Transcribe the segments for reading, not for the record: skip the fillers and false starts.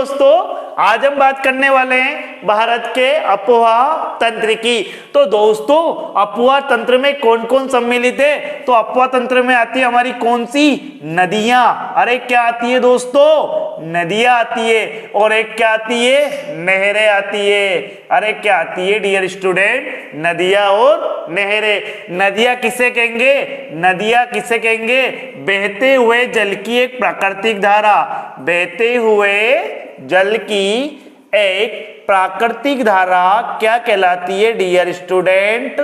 दोस्तों, आज हम बात करने वाले हैं भारत के अपवाह तंत्र की। तो दोस्तों, अपवाह तंत्र में कौन कौन सम्मिलित है? तो अपवाह तंत्र में आती है हमारी कौन सी? नदियां। अरे क्या आती है दोस्तों? नदियां आती है। और एक क्या आती है? नहरें आती है। अरे क्या आती है डियर स्टूडेंट? नदियां और नहरें। नदियां किसे कहेंगे? नदियां किसे कहेंगे? बहते हुए जल की एक प्राकृतिक धारा। बहते हुए जल की एक प्राकृतिक धारा क्या कहलाती है डियर स्टूडेंट?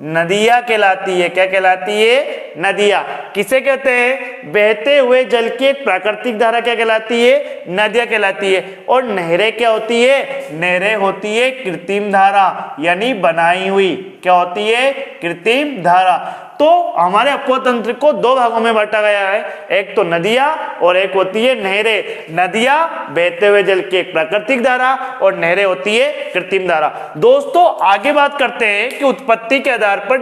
नदियां कहलाती है। क्या कहलाती है? नदियां। किसे कहते हैं? बहते हुए जल की एक प्राकृतिक धारा क्या कहलाती है? नदियां कहलाती है। और नहरें क्या होती है? नहरें होती है कृत्रिम धारा, यानी बनाई हुई। क्या होती है? कृत्रिम धारा। तो हमारे अपवाह तंत्र को दो भागों में बांटा गया है, एक तो नदियां और एक होती है नहरें। नदियां बहते हुए जल की एक प्राकृतिक धारा और नहरें होती है कृत्रिम धारा। दोस्तों, आगे बात करते हैं कि उत्पत्ति के आधार पर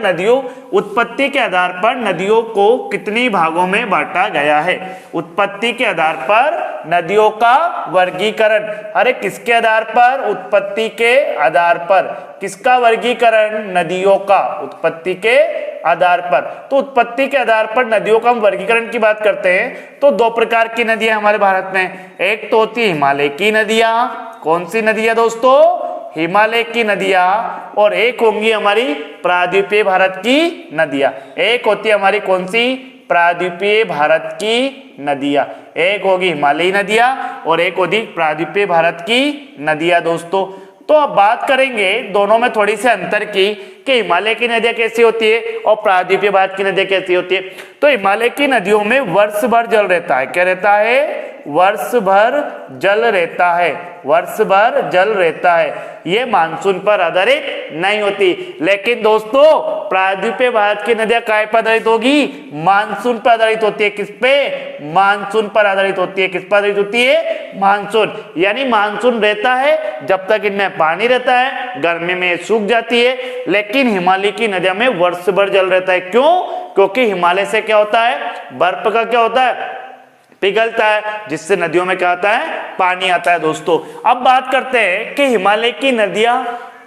नदियों को कितने भागों में बांटा गया है। उत्पत्ति के आधार पर नदियों का वर्गीकरण। अरे किसके आधार पर? उत्पत्ति के आधार पर। किसका वर्गीकरण? नदियों का। उत्पत्ति के आधार पर। तो उत्पत्ति के आधार पर नदियों का हम वर्गीकरण की बात करते हैं तो दो प्रकार की नदियां हमारे भारत में। एक तो होती है हिमालय की नदियां। कौन सी नदियां दोस्तों? हिमालय की नदियां। और एक होंगी हमारी प्रायद्वीपीय भारत की नदियां। एक होती है हमारी कौन सी? प्रायद्वीपीय भारत की नदियां। एक होगी हिमालयी नदियां और एक होगी प्रायद्वीपीय भारत की नदियां। दोस्तों, तो अब बात करेंगे दोनों में थोड़ी सी अंतर की कि हिमालय की नदियां कैसी होती है और प्रायद्वीपीय भारत की नदियां कैसी होती है। तो हिमालय की नदियों में वर्ष भर जल रहता है। क्या रहता है? वर्ष भर जल रहता है। वर्ष भर जल रहता है। ये मानसून पर आधारित नहीं होती। लेकिन दोस्तों, प्रायद्वीपीय भारत की नदियां काय पर आधारित होगी? मानसून पर आधारित होती है। किस पे? मानसून पर आधारित होती है। किस पर आधारित होती है? मानसून। यानी मानसून रहता है जब तक इनमें पानी रहता है, गर्मी में सूख जाती है। लेकिन हिमालय की नदियों में वर्ष भर जल रहता है। क्यों? क्योंकि हिमालय से क्या होता है? बर्फ का क्या होता है? पिघलता है, जिससे नदियों में क्या आता है? पानी आता है। दोस्तों, अब बात करते हैं कि हिमालय की नदियां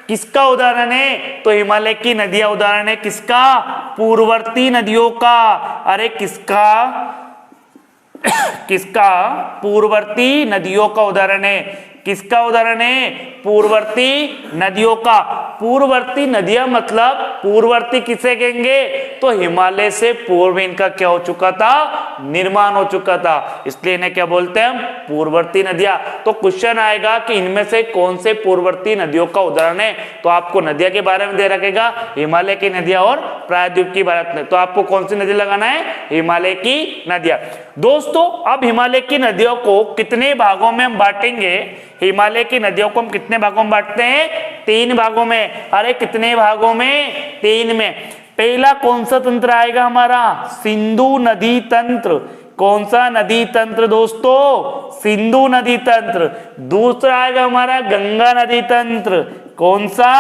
किसका उदाहरण है? तो हिमालय की नदियां उदाहरण है किसका? पूर्ववर्ती नदियों का। अरे किसका? किसका? पूर्ववर्ती नदियों का उदाहरण है। किसका उदाहरण है? पूर्ववर्ती नदियों का। पूर्ववर्ती नदियां मतलब पूर्ववर्ती किसे कहेंगे? तो हिमालय से पूर्व इनका क्या हो चुका था? निर्माण हो चुका था, इसलिए इन्हें क्या बोलते हैं हम? पूर्ववर्ती नदियां। तो क्वेश्चन आएगा कि इनमें से कौन से पूर्ववर्ती नदियों का उदाहरण है? तो आपको नदियां के बारे में दे रखेगा, हिमालय की नदियां और प्रायद्वीप की भारत में। तो आपको कौन सी नदी लगाना है? हिमालय की नदियां। दोस्तों, अब हिमालय की नदियों को कितने भागों में हम बांटेंगे? हिमालय की नदियों को हम कितने भागों में बांटते हैं? 3 भागों में। अरे कितने भागों में? 3 में। पहला कौन सा तंत्र आएगा हमारा? सिंधु नदी तंत्र। कौन सा नदी तंत्र दोस्तों? सिंधु नदी तंत्र। दूसरा आएगा हमारा गंगा नदी तंत्र। कौन सा?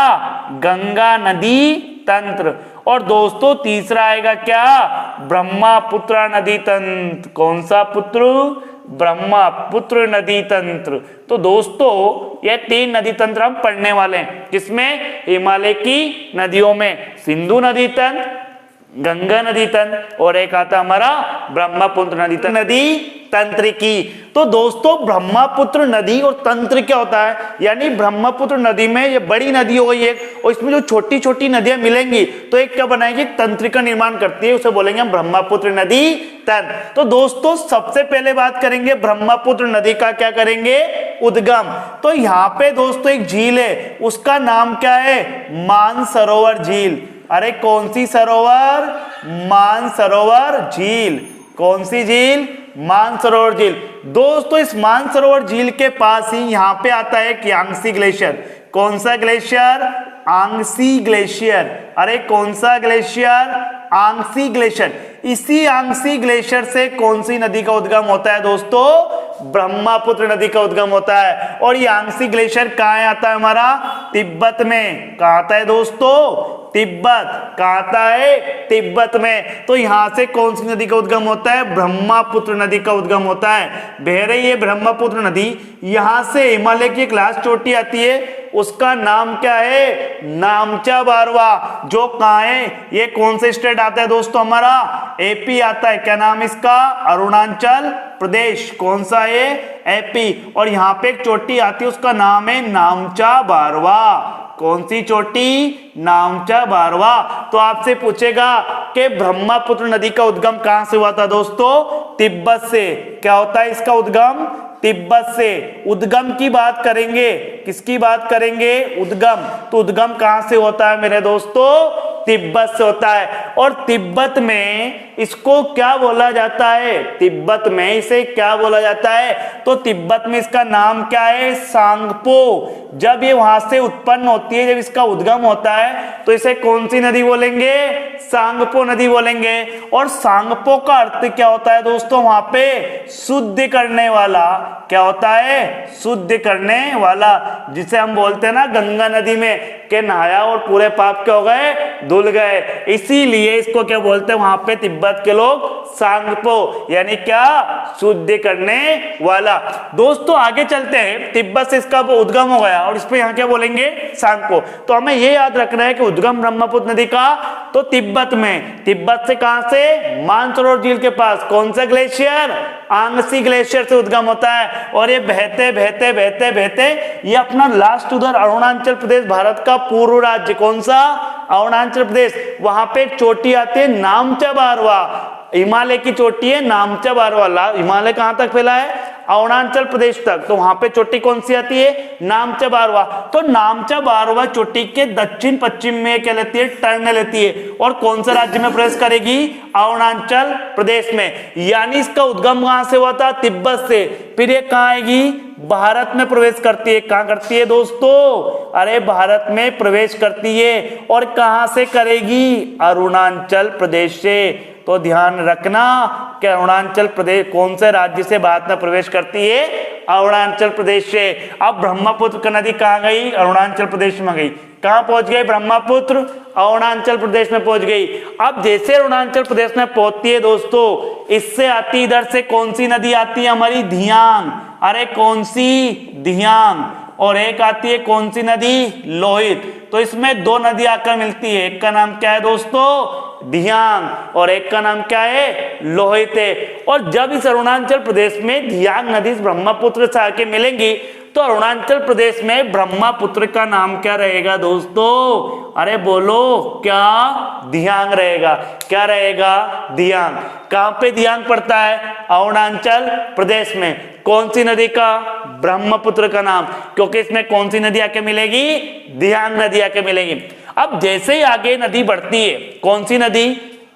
गंगा नदी तंत्र। और दोस्तों तीसरा आएगा क्या? ब्रह्मपुत्र नदी तंत्र। कौन सा पुत्र? ब्रह्मपुत्र नदी तंत्र। तो दोस्तों, ये 3 नदी तंत्र हम पढ़ने वाले हैं। किसमें? हिमालय की नदियों में। सिंधु नदी तंत्र, गंगा नदी तंत्र और एक आता हमारा ब्रह्मपुत्र नदी तंत्र की। तो दोस्तों, ब्रह्मपुत्र नदी और तंत्र क्या होता है? यानी ब्रह्मपुत्र नदी में ये बड़ी नदी हो गई एक, और इसमें जो छोटी छोटी नदियां मिलेंगी तो एक क्या बनाएगी? तंत्र का निर्माण करती है, उसे बोलेंगे हम ब्रह्मपुत्र नदी तंत्र। तो दोस्तों, सबसे पहले बात करेंगे ब्रह्मपुत्र नदी का। क्या करेंगे? उद्गम। तो यहाँ पे दोस्तों एक झील है, उसका नाम क्या है? मानसरोवर झील। अरे कौन सी सरोवर? मानसरोवर झील। कौन सी झील? मानसरोवर झील। दोस्तों, इस मानसरोवर झील के पास ही यहाँ पे आता है कि यांगसी ग्लेशियर। कौन सा ग्लेशियर? Yangtze glacier. अरे कौन सा ग्लेशियर? Yangtze glacier. इसी यांगसी ग्लेशियर से कौन सी नदी का उद्गम होता है दोस्तों? ब्रह्मपुत्र नदी का उद्गम होता है। और यांगसी ग्लेशियर कहाँ आता है हमारा? तिब्बत में। कहाँ आता है दोस्तों? तिब्बत। कहाँ आता है? तिब्बत में। तो यहां से कौन सी नदी का उद्गम होता है? ब्रह्मपुत्र नदी का उद्गम होता है। बह रही है ब्रह्मपुत्र नदी, यहां से हिमालय की एक लास्ट चोटी आती है, उसका नाम क्या है? नामचा बारवा। जो कहाँ है? ये कौन से स्टेट आता है दोस्तों? हमारा एपी आता है। क्या नाम इसका? अरुणाचल प्रदेश। कौन सा है? एपी। और यहाँ पे एक चोटी आती है, उसका नाम है नामचा बारवा। कौन सी चोटी? नामचा बारवा। तो आपसे पूछेगा कि ब्रह्मपुत्र नदी का उद्गम कहां से हुआ था दोस्तों? तिब्बत से। क्या होता है इसका उद्गम? तिब्बत से। उद्गम की बात करेंगे, किसकी बात करेंगे? उद्गम। तो उद्गम कहां से होता है मेरे दोस्तों? तिब्बत से होता है। और तिब्बत में इसको क्या बोला जाता है? तिब्बत में इसे क्या बोला जाता है? तो तिब्बत में इसका नाम क्या है? सांगपो। जब ये वहां से उत्पन्न होती है, जब इसका उद्गम होता है, तो इसे कौन सी नदी बोलेंगे? सांगपो नदी बोलेंगे। और सांगपो का अर्थ क्या होता है दोस्तों? वहां पे शुद्ध करने वाला। क्या होता है? शुद्ध करने वाला। जिसे हम बोलते हैं ना गंगा नदी में के नहाया और पूरे पाप क्या हो गए? धुल गए। इसीलिए इसको क्या बोलते हैं वहां पे तिब्बत के लोग? सांगपो, यानी क्या? शुद्ध करने वाला। दोस्तों आगे चलते हैं। तिब्बत से इसका उद्गम हो गया और इस पे यहाँ क्या बोलेंगे? सांगपो। तो हमें ये याद रखना है कि उद्गम ब्रह्मपुत्र नदी का तो तिब्बत में। तिब्बत से कहां से? मानसरोवर झील के पास। कौन सा ग्लेशियर? आंगसी ग्लेशियर से उद्गम होता है। और ये बहते बहते बहते बहते ये अपना लास्ट उधर अरुणाचल प्रदेश, भारत का पूर्व राज्य। कौन सा? अरुणाचल प्रदेश। वहां पे एक चोटी आती है नामचा बारवा, हिमालय की चोटी है नामचा बारवा। हिमालय कहां तक फैला है? अरुणाचल प्रदेश तक। तो वहां पे चोटी कौन सी आती है? नामचा बारवा। तो नामचा बारवा चोटी के दक्षिण पश्चिम में क्या लेती है? टर्न लेती है। और कौन सा राज्य में प्रवेश करेगी? अरुणाचल प्रदेश में। यानी इसका उद्गम कहां से हुआ था? तिब्बत से। फिर ये कहां आएगी? भारत में प्रवेश करती है। कहां करती है दोस्तों? अरे भारत में प्रवेश करती है। और कहां से करेगी? अरुणाचल प्रदेश से। तो ध्यान रखना कि अरुणाचल प्रदेश कौन से राज्य से भारत में प्रवेश करती है? अरुणाचल प्रदेश से। अब ब्रह्मपुत्र नदी कहाँ गई? अरुणाचल प्रदेश में गई। कहाँ पहुंच गई ब्रह्मपुत्र? अरुणाचल प्रदेश में पहुंच गई। अब जैसे अरुणाचल प्रदेश में पहुंचती है दोस्तों, इससे आती इधर से कौन सी नदी आती है? हमारी धियांग। अरे कौन सी? धियांग। और एक आती है कौन सी नदी? लोहित। तो इसमें दो नदी आकर मिलती है। एक का नाम क्या है दोस्तों? धियांग। और एक का नाम क्या है? लोहित है। और जब इस अरुणाचल प्रदेश में धियांग नदी ब्रह्मपुत्र से आके मिलेंगी, तो अरुणाचल प्रदेश में ब्रह्मपुत्र का नाम क्या रहेगा दोस्तों? अरे बोलो क्या? धियांग रहेगा। क्या रहेगा? धियांग। कहां पे धियांग पड़ता है? अरुणाचल प्रदेश में। कौन सी नदी का? ब्रह्मपुत्र का नाम। क्योंकि इसमें कौन सी नदी आके मिलेगी? धियांग नदी आके मिलेगी। अब जैसे ही आगे नदी बढ़ती है, कौन सी नदी?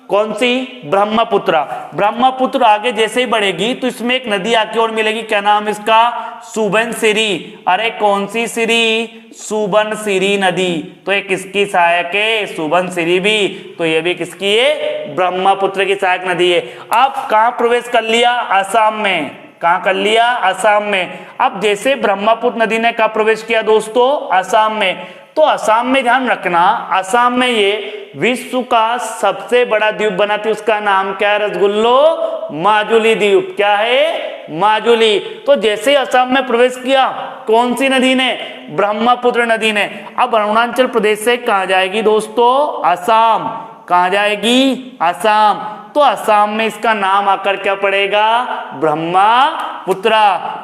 कौन सी? ब्रह्मपुत्र। ब्रह्मपुत्र आगे जैसे ही बढ़ेगी तो इसमें एक नदी आके और मिलेगी। क्या नाम इसका? सुबनसिरी। अरे कौन सी सिरी? सुबनसिरी नदी। तो ये किसकी सहायक है? सुबनसिरी भी। तो ये भी किसकी है? ब्रह्मपुत्र की सहायक नदी है। अब कहां प्रवेश कर लिया? असम में। कहां कर लिया? असम में। अब जैसे ब्रह्मपुत्र नदी ने कहा प्रवेश किया दोस्तों? असम में। तो असम में ध्यान रखना, असम में ये विश्व का सबसे बड़ा द्वीप बनाती है। उसका नाम क्या है? रसगुल्लो माजुली द्वीप। क्या है? माजुली। तो जैसे असम में प्रवेश किया कौन सी नदी ने? ब्रह्मपुत्र नदी ने। अब अरुणाचल प्रदेश से कहां जाएगी दोस्तों? असम। कहां जाएगी? असम। तो असम में इसका नाम आकर क्या पड़ेगा? ब्रह्मपुत्र।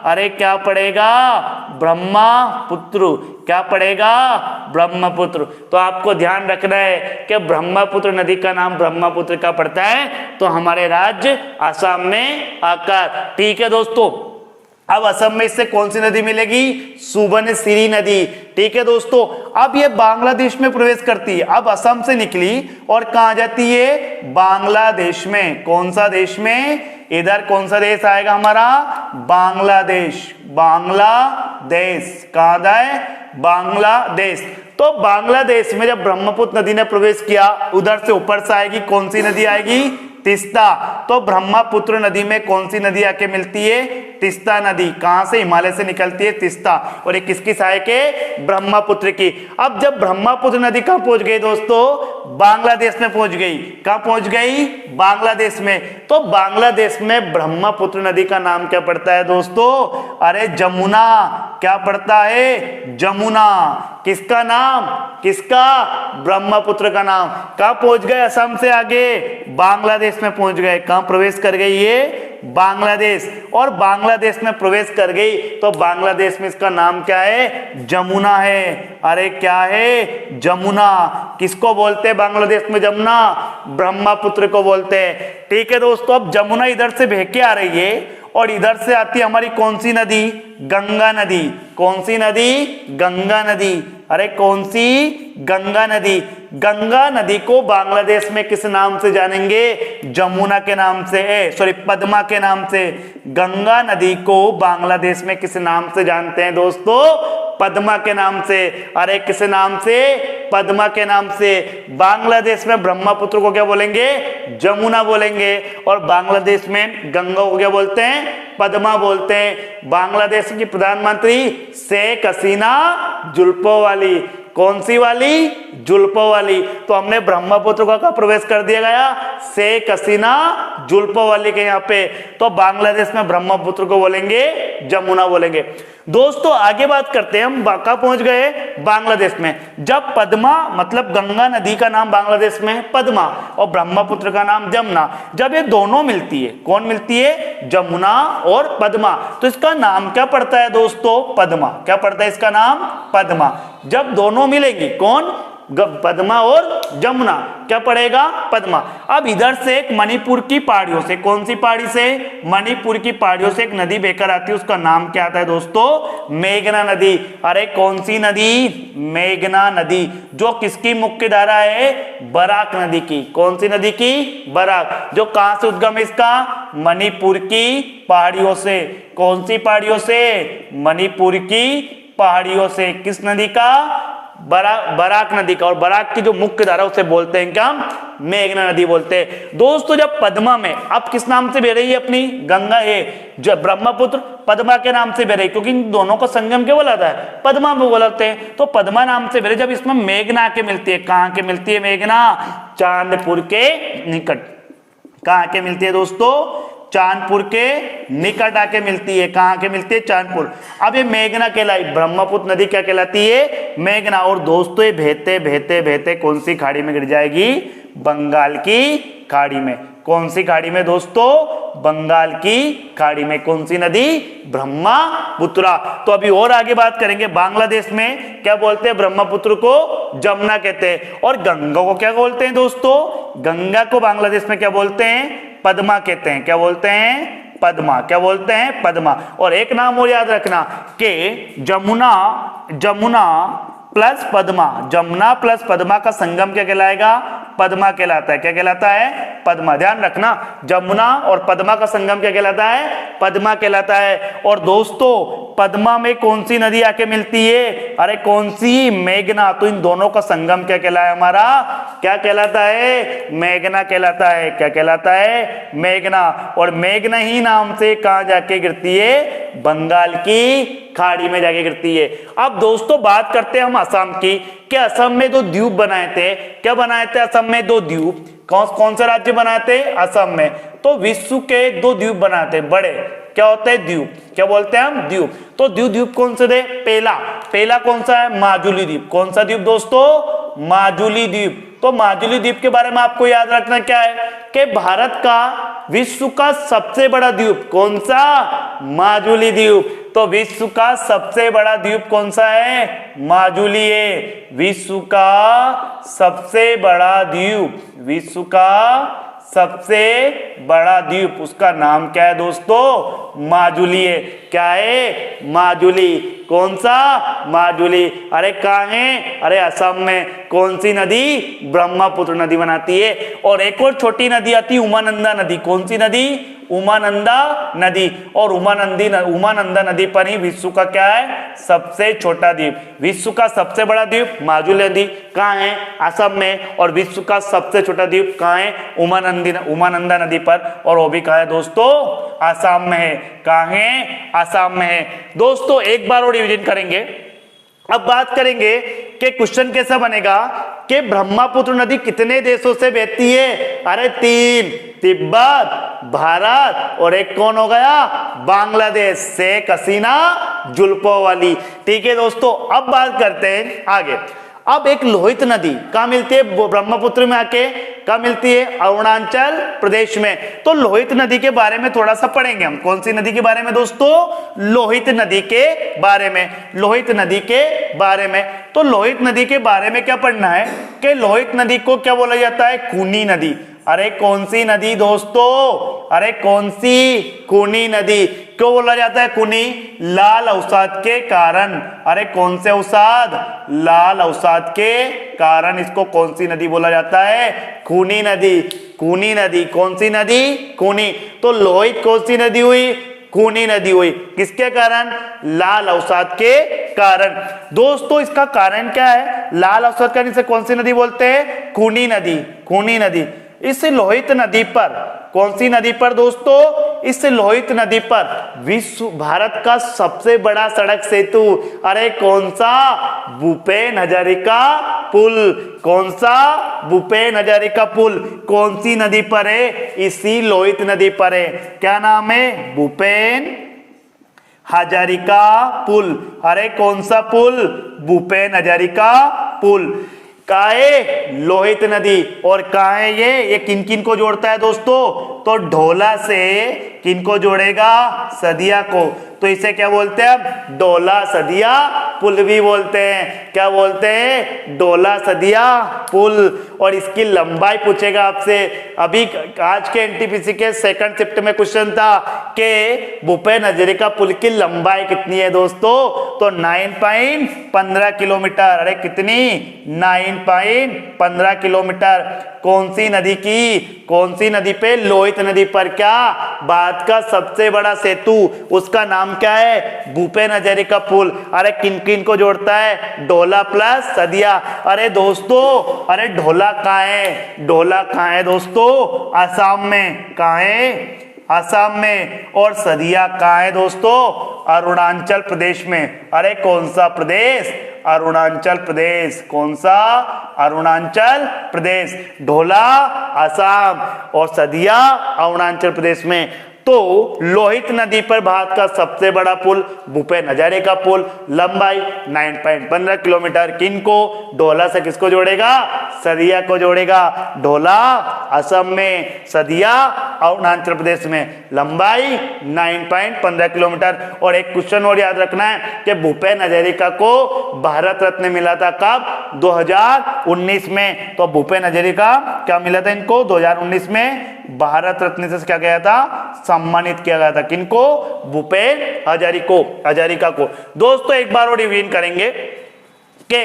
अरे क्या पड़ेगा? ब्रह्मपुत्र। क्या पड़ेगा? ब्रह्मपुत्र। तो आपको ध्यान रखना है कि ब्रह्मपुत्र नदी का नाम ब्रह्मपुत्र का पड़ता है, तो हमारे राज्य असम में आकर। ठीक है दोस्तों। अब असम में इससे कौन सी नदी मिलेगी? सुबनसिरी नदी। ठीक है दोस्तों। अब ये बांग्लादेश में प्रवेश करती है। अब असम से निकली और कहां जाती है? बांग्लादेश में। कौन सा देश में? इधर कौन सा देश आएगा हमारा? बांग्लादेश। बांग्लादेश। कहां है? बांग्लादेश। तो बांग्लादेश में जब ब्रह्मपुत्र नदी ने प्रवेश किया, उधर से ऊपर से आएगी कौन सी नदी आएगी? तीस्ता। तो ब्रह्मपुत्र नदी में कौन सी नदी आके मिलती है? तीस्ता नदी। कहां से? हिमालय से निकलती है तीस्ता। और ये किसकी सहायक है? ब्रह्मपुत्र की। अब जब ब्रह्मपुत्र नदी कहां पहुंच गई दोस्तों? बांग्लादेश में पहुंच गई। कहां पहुंच गई? बांग्लादेश में। तो बांग्लादेश में ब्रह्मपुत्र नदी का नाम क्या पड़ता है दोस्तों? अरे जमुना। क्या पड़ता है? जमुना। किसका नाम? किसका? ब्रह्मपुत्र का नाम। कहां पहुंच गए? असम से आगे बांग्लादेश में पहुंच गए। कहां प्रवेश कर गई ये? बांग्लादेश। और बांग्लादेश में प्रवेश कर गई तो बांग्लादेश में इसका नाम क्या है? जमुना है। अरे क्या है? जमुना। किसको बोलते हैं बांग्लादेश में जमुना? ब्रह्मपुत्र को बोलते हैं। ठीक है दोस्तों, अब जमुना इधर से बह के आ रही है और इधर से आती है हमारी कौन सी नदी? गंगा नदी। कौन सी नदी? गंगा नदी। अरे कौन सी? गंगा नदी। गंगा नदी को बांग्लादेश में किस नाम से जानेंगे? जमुना के नाम से, सॉरी पद्मा के नाम से। गंगा नदी को बांग्लादेश में किस नाम से जानते हैं दोस्तों? पद्मा के नाम से। अरे किस नाम से? पद्मा के नाम से। बांग्लादेश में ब्रह्मपुत्र को क्या बोलेंगे? जमुना बोलेंगे। और बांग्लादेश में गंगा को क्या बोलते हैं? पद्मा बोलते हैं। बांग्लादेश की प्रधानमंत्री शेख हसीना जुल्फों वाली। कौन सी वाली? जुल्फों वाली। तो हमने ब्रह्मपुत्र का प्रवेश कर दिया गया शेख हसीना जुल्फों वाली के यहाँ पे। तो बांग्लादेश में ब्रह्मपुत्र को बोलेंगे जमुना बोलेंगे। दोस्तों आगे बात करते हैं, हम कहाँ पहुंच गए? बांग्लादेश में। जब पद्मा मतलब गंगा नदी का नाम बांग्लादेश में पद्मा और ब्रह्मपुत्र का नाम जमुना, जब ये दोनों मिलती है, कौन मिलती है? जमुना और पद्मा, तो इसका नाम क्या पड़ता है दोस्तों? पद्मा। क्या पड़ता है इसका नाम? पद्मा। जब दोनों मिलेंगी, कौन? पद्मा और जमुना, क्या पड़ेगा? पद्मा। अब इधर से एक मणिपुर की पहाड़ियों से, कौन सी पहाड़ी से? मणिपुर की पहाड़ियों से एक नदी बहकर आती है, उसका नाम क्या आता है दोस्तों? मेघना नदी। अरे कौन सी नदी? मेघना नदी। जो किसकी मुख्य धारा है? बराक नदी की। कौन सी नदी की? बराक। जो कहां से उद्गम है इसका? मणिपुर की पहाड़ियों से। कौन सी पहाड़ियों से? मणिपुर की पहाड़ियों से। किस नदी का? बराक नदी का। और बराक की जो मुख्य धारा उसे बोलते हैं क्या? मेघना नदी बोलते हैं। दोस्तों जब पद्मा में अब किस नाम से बह रही है अपनी? गंगा है। जो ब्रह्मपुत्र पद्मा के नाम से बह रही, क्योंकि इन दोनों का संगम क्या बोलाता है? पद्मा में बोलाते हैं। तो पद्मा नाम से बह रही, जब इसमें मेघना के मिलती है, कहां के मिलती है मेघना? चांदपुर के निकट। कहां के मिलती है दोस्तों? चांदपुर के निकट आके मिलती है। कहां के मिलती है? चांदपुर। अब ये मेघना कहलाई, ब्रह्मपुत्र नदी क्या कहलाती है? मेघना। और दोस्तों ये बहते बहते बहते कौन सी खाड़ी में गिर जाएगी? बंगाल की खाड़ी में। कौन सी खाड़ी में दोस्तों? बंगाल की खाड़ी में। कौन सी नदी? ब्रह्मपुत्र। तो अभी और आगे बात करेंगे। बांग्लादेश में क्या बोलते हैं? ब्रह्मपुत्र को जमुना कहते हैं। और गंगा को क्या बोलते हैं दोस्तों? गंगा को बांग्लादेश में क्या बोलते हैं? पद्मा कहते हैं। क्या बोलते हैं? पद्मा। क्या बोलते हैं? पद्मा। और एक नाम और याद रखना कि जमुना प्लस पद्मा, जमुना प्लस पद्मा का संगम क्या कहलाएगा? पद्मा कहलाता है। क्या कहलाता है? पद्मा। ध्यान रखना, जमुना और पद्मा का संगम क्या कहलाता है? पद्मा कहलाता है। और दोस्तों पद्मा में कौन सी नदी आके मिलती है? अरे कौन सी? मेघना। तो इन दोनों का संगम क्या कहलाया हमारा? क्या कहलाता है? मेघना कहलाता है। क्या कहलाता है? मेघना। और मेघना ही नाम से कहां जाके गिरती है? बंगाल की खाड़ी में जाके गिरती है। अब दोस्तों बात करते हैं हम असम की, कि असम में दो द्वीप बनाए थे। क्या बनाए थे असम में? दो द्वीप। कौन सा राज्य बनाए थे? असम में। तो विश्व के दो द्वीप बनाए थे बड़े। क्या होते हैं? द्वीप। क्या बोलते हैं हम? द्वीप। तो द्वीप कौन से थे? पहला कौन सा है? माजुली द्वीप। कौन सा द्वीप दोस्तों? माजुली द्वीप। तो माजुली द्वीप के बारे में आपको याद रखना क्या है कि भारत का विश्व का सबसे बड़ा द्वीप कौन सा? माजुली द्वीप। तो विश्व का सबसे बड़ा द्वीप कौन सा है? माजुली है। विश्व का सबसे बड़ा द्वीप, विश्व का सबसे बड़ा द्वीप, उसका नाम क्या है दोस्तों? माजुली है। क्या है? माजुली। कौन सा? माजुली। अरे कहाँ है? अरे असम में। कौन सी नदी? ब्रह्मपुत्र नदी बनाती है। और एक और छोटी नदी आती है उमानंदा नदी। कौन सी नदी? उमानंदा नदी, और उमानंदा नदी पर ही विश्व का क्या है, सबसे छोटा द्वीप। विश्व का सबसे बड़ा द्वीप माजुली नदी कहाँ है, असम में, और विश्व का सबसे छोटा द्वीप कहाँ है, उमानंदा नदी पर, और वो भी कहाँ है दोस्तों, असम में है। कहाँ है, असम में है। दोस्तों एक बार और रिवीजन करेंगे। अब बात करेंगे कि क्वेश्चन कैसा बनेगा कि ब्रह्मपुत्र नदी कितने देशों से बहती है, अरे 3, तिब्बत, भारत, और एक कौन हो गया, बांग्लादेश, शेख हसीना जुल्फों वाली। ठीक है दोस्तों, अब बात करते हैं आगे। अब एक लोहित नदी कहाँ मिलती है, ब्रह्मपुत्र में आके कहाँ मिलती है, अरुणाचल प्रदेश में। तो लोहित नदी के बारे में थोड़ा सा पढ़ेंगे हम। कौन सी नदी के बारे में दोस्तों, लोहित नदी के बारे में, लोहित नदी के बारे में। तो लोहित नदी के बारे में क्या पढ़ना है कि लोहित नदी को क्या बोला जाता है, खूनी नदी। अरे कौन सी नदी दोस्तों, अरे कौन सी, खूनी नदी। क्यों बोला जाता है खूनी, लाल अवसाद के कारण। अरे कौन से अवसाद, लाल अवसाद के कारण इसको कौन सी नदी बोला जाता है, खूनी नदी। खूनी नदी, कौन सी नदी, खूनी। तो लोहित कौन सी नदी हुई, खूनी नदी हुई। किसके कारण, लाल अवसाद के कारण। दोस्तों इसका कारण क्या है, लाल अवसाद कारण इसे कौन सी नदी बोलते हैं, खूनी नदी, खूनी नदी। इस लोहित नदी पर, कौन सी नदी पर दोस्तों, इस लोहित नदी पर विश्व भारत का सबसे बड़ा सड़क सेतु, अरे कौन सा, भूपेन हजारिका पुल। कौन सा, भूपेन हजारिका पुल। कौन सी नदी पर है, इसी लोहित नदी पर है। क्या नाम है, भूपेन हजारिका पुल। अरे कौन सा पुल, भूपेन हजारिका पुल। कहाँ है, लोहित नदी। और कहाँ है ये किन किन को जोड़ता है दोस्तों, तो ढोला से किन को जोड़ेगा, सदिया को। तो इसे क्या बोलते हैं, डोला सदिया पुल भी बोलते हैं। क्या बोलते हैं, डोला सदिया पुल। और इसकी लंबाई पूछेगा आपसे। अभी आज के एनटीपीसी के सेकंड शिफ्ट में क्वेश्चन था कि भूपेन हजारिका पुल की लंबाई कितनी है दोस्तों, तो 9.15 किलोमीटर। अरे कितनी, 9.15 किलोमीटर। कौन सी नदी की, कौन सी नदी पे, लोहित नदी पर। क्या, भारत का सबसे बड़ा सेतु, उसका नाम क्या है, भूपेन हजारिका पुल। अरे किन किन को जोड़ता है, ढोला प्लस सदिया। अरे दोस्तों, अरे ढोला कहाँ है, ढोला कहाँ है दोस्तों, असम में। कहाँ है, असम में। और सदिया कहाँ है दोस्तों, अरुणाचल प्रदेश में। अरे कौन सा प्रदेश, अरुणाचल प्रदेश। कौन सा, अरुणाचल प्रदेश। ढोला असम और सदिया अरुणाचल प्रदेश में। तो लोहित नदी पर भारत का सबसे बड़ा पुल भूपेन हजारिका पुल, लंबाई 9.15 किलोमीटर। किनको, ढोला से किसको जोड़ेगा, सदिया को जोड़ेगा। ढोला असम में, सदिया अरुणाचल प्रदेश में, लंबाई 9.15 किलोमीटर। और एक क्वेश्चन और याद रखना है कि भूपेन हजारिका को भारत रत्न मिला था कब, 2019 में। तो भूपेन हजारिका क्या मिला था इनको, 2019 में भारत रत्न से क्या गया था, सम्मानित किया गया था। किनको, भूपेन हजारिका को। दोस्तों एक बार और रिवीजन करेंगे कि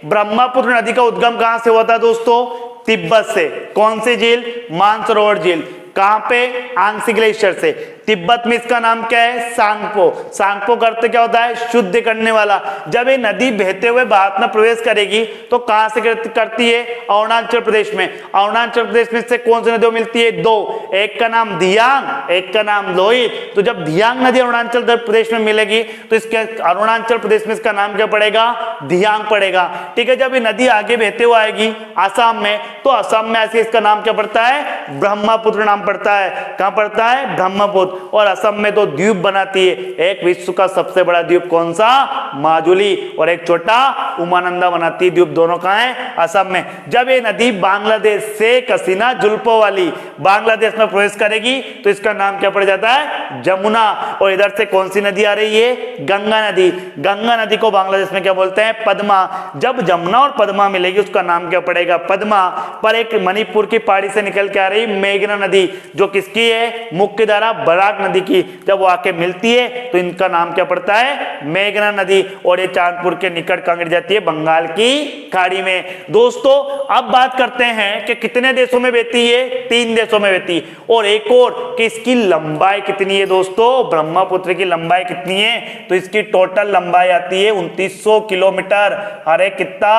ब्रह्मपुत्र नदी का उद्गम कहां से हुआ था दोस्तों, तिब्बत से। कौन सी झील, मानसरोवर झील। कहां पे, आंग्सी ग्लेशियर से। तिब्बत में इसका नाम क्या है, सांगपो। सांगपो का अर्थ क्या होता है, शुद्ध करने वाला। जब ये नदी बहते हुए भारत में प्रवेश करेगी तो कहां से करती है, अरुणाचल प्रदेश में। अरुणाचल प्रदेश में से कौन सी नदियां मिलती है, दो। एक का नाम धियांग, एक का नाम लोहित। तो जब धियांग नदी अरुणाचल प्रदेश में मिलेगी तो इसके अरुणाचल प्रदेश में इसका नाम क्या पड़ेगा, धियांग पड़ेगा। ठीक है, जब ये नदी आगे बहते हुए आएगी असम में, तो असम में ऐसे इसका नाम क्या पड़ता है, ब्रह्मपुत्र नाम पड़ता है। कहां पड़ता है, ब्रह्मपुत्र। और असम में दो द्वीप बनाती है, एक विश्व का सबसे बड़ा द्वीप कौन सा, माजुली, और एक छोटा उमानंदा बनाती है। द्वीप दोनों कहां है, असम में। जब ये नदी बांग्लादेश से कसीना जुल्फों वाली बांग्लादेश में प्रवेश करेगी तो इसका नाम क्या पड़ जाता है, जमुना। और इधर से कौन सी नदी आ रही है, गंगा नदी। गंगा नदी को बांग्लादेश में क्या बोलते हैं, पद्मा। जब जमुना और पद्मा मिलेगी उसका नाम क्या पड़ेगा, पद्मा। पर एक मणिपुर की पहाड़ी से निकल के आ रही मेघना नदी, जो किसकी है, मुख्य धारा बराक बराक नदी की जब वो आके मिलती है तो इनका नाम क्या पड़ता है, मेघना नदी। और ये चांदपुर के निकट कहाँ गिर जाती है, बंगाल की खाड़ी में। दोस्तों अब बात करते हैं कि कितने देशों में बहती है, 3 देशों में बहती है। और एक और कि इसकी लंबाई कितनी है दोस्तों, ब्रह्मपुत्र की लंबाई कितनी है, तो इसकी टोटल लंबाई आती है 2900 किलोमीटर। अरे कितना,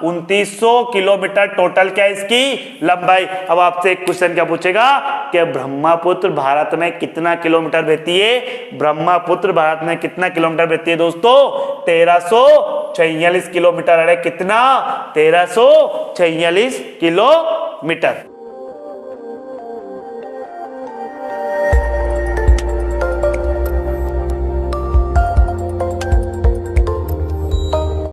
2900 किलोमीटर टोटल क्या है इसकी लंबाई। अब आपसे एक क्वेश्चन क्या पूछेगा कि ब्रह्मपुत्र भारत में कितना किलोमीटर बहती है, ब्रह्मपुत्र भारत में कितना किलोमीटर बहती है दोस्तों, 1346 किलोमीटर। अरे कितना, 1346 किलोमीटर।